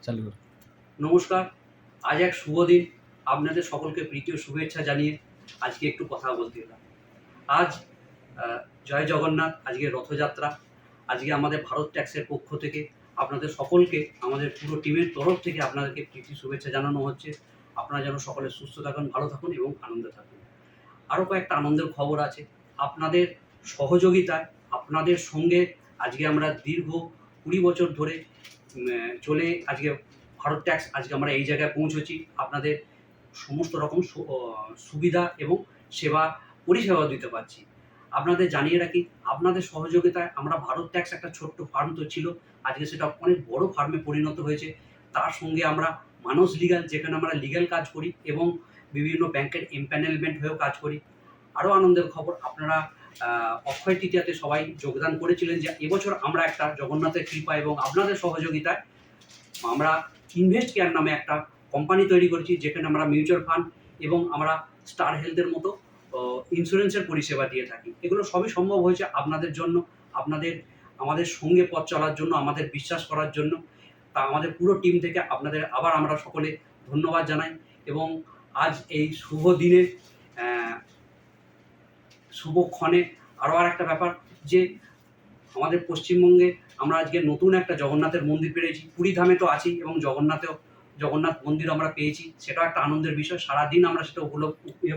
চালু করো। নমস্কার। আজ এক শুভ দিন। আপনাদের সকলকে প্রীতীয় শুভেচ্ছা জানিয়ে আজকে একটু কথা বলতে এলাম। আজ জয় জগন্নাথ, আজকে রথযাত্রা। আজকে আমাদের ভারত ট্যাক্সের পক্ষ থেকে আপনাদের সকলকে, আমাদের পুরো টিমের তরফ থেকে আপনাদেরকে প্রীতি শুভেচ্ছা জানানো হচ্ছে। আপনারা যেন সকলে সুস্থ থাকুন, ভালো থাকুন এবং আনন্দে থাকুন। আরও কয়েকটা আনন্দের খবর আছে। আপনাদের সহযোগিতায়, আপনাদের সঙ্গে আজকে আমরা দীর্ঘ 20 বছর ধরে চলে আজকে ভারত ট্যাক্স আজকে আমরা এই জায়গায় পৌঁছেছি। আপনাদের সমস্ত রকম সুবিধা এবং সেবা পরিষেবা দিতে পারছি। আপনাদের জানিয়ে রাখি, আপনাদের সহযোগিতায় আমরা ভারত ট্যাক্স একটা ছোট্ট ফার্ম তো ছিল, আজকে সেটা অনেক বড় ফার্মে পরিণত হয়েছে। তার সঙ্গে আমরা মানস লিগ্যাল, যেখানে আমরা লিগ্যাল কাজ করি এবং বিভিন্ন ব্যাংকের এমপ্যানেলমেন্ট হয়েও কাজ করি। আরও আনন্দের খবর, আপনারা অক্ষয় তৃতীয়াতে সবাই যোগদান করেছিলেন যে এবছর আমরা একটা জগন্নাথের কৃপা এবং আপনাদের সহযোগিতায় আমরা ইনভেস্ট কেয়ার নামে একটা কোম্পানি তৈরি করেছি, যেখানে আমরা মিউচুয়াল ফান্ড এবং আমরা স্টার হেলথের মতো ইন্স্যুরেন্সের পরিষেবা দিয়ে থাকি। এগুলো সবই সম্ভব হয়েছে আপনাদের জন্য, আমাদের সঙ্গে পথ চলার জন্য, আমাদের বিশ্বাস করার জন্য। তা আমাদের পুরো টিম থেকে আপনাদের আবার আমরা সকলে ধন্যবাদ জানাই। এবং আজ এই শুভ দিনে, শুভক্ষণে আরও একটা ব্যাপার যে আমাদের পশ্চিমবঙ্গে আমরা আজকে নতুন একটা জগন্নাথের মন্দির পেয়েছি। পুরী ধামে তো আছি এবং জগন্নাথ মন্দির আমরা পেয়েছি, সেটাও একটা আনন্দের বিষয়। সারাদিন আমরা সেটা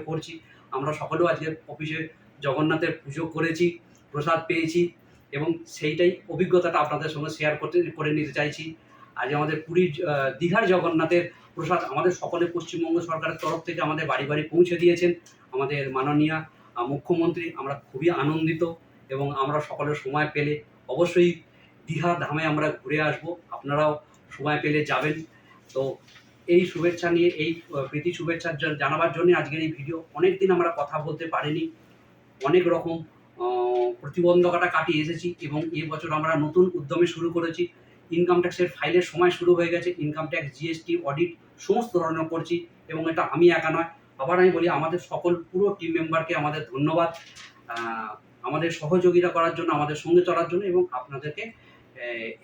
করছি। আমরা সকলেও আজকে অফিসে জগন্নাথের পুজো করেছি, প্রসাদ পেয়েছি এবং সেইটাই অভিজ্ঞতাটা আপনাদের সঙ্গে শেয়ার করে নিতে চাইছি। আজ আমাদের পুরীর দীঘার জগন্নাথের প্রসাদ আমাদের সকলে পশ্চিমবঙ্গ সরকারের তরফ থেকে আমাদের বাড়ি বাড়ি পৌঁছে দিয়েছেন আমাদের মাননীয় মুখ্যমন্ত্রী। আমরা খুবই আনন্দিত এবং আমরা সকলের সময় পেলে অবশ্যই দীঘা ধামে আমরা ঘুরে আসব। আপনারাও সময় পেলে যাবেন। তো এই শুভেচ্ছা নিয়ে, এই প্রীতি শুভেচ্ছা জানাবার জন্য আজকের এই ভিডিও। অনেক দিন আমরা কথা বলতে পারিনি, অনেক রকম প্রতিবন্ধকতা কাটিয়ে এসেছি এবং এবছর আমরা নতুন উদ্যমে শুরু করেছি। ইনকাম ট্যাক্সের ফাইলের সময় শুরু হয়ে গেছে। ইনকাম ট্যাক্স, জিএসটি, অডিট সমস্ত ধরনের করছি এবং এটা আমি একা নয়। আবার আমি বলি, আমাদের সকল পুরো টিম মেম্বারকে আমাদের ধন্যবাদ আমাদের সহযোগিতা করার জন্য, আমাদের সঙ্গে চলার জন্য এবং আপনাদেরকে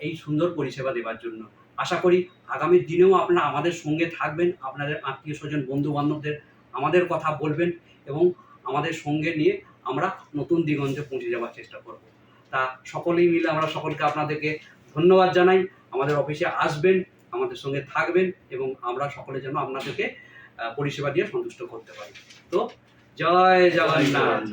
এই সুন্দর পরিষেবা দেওয়ার জন্য। আশা করি আগামী দিনেও আপনারা আমাদের সঙ্গে থাকবেন, আপনাদের আত্মীয় স্বজন, বন্ধু বান্ধবদের আমাদের কথা বলবেন এবং আমাদের সঙ্গে নিয়ে আমরা নতুন দিগন্তে পৌঁছে যাওয়ার চেষ্টা করব। তা সকলেই মিলে আমরা সকলকে আপনাদেরকে ধন্যবাদ জানাই। আমাদের অফিসে আসবেন, আমাদের সঙ্গে থাকবেন এবং আমরা সকলে যেন আপনাদেরকে পরিষেবা দিয়ে সন্তুষ্ট করতে পারি। তো জয় জগন্নাথ।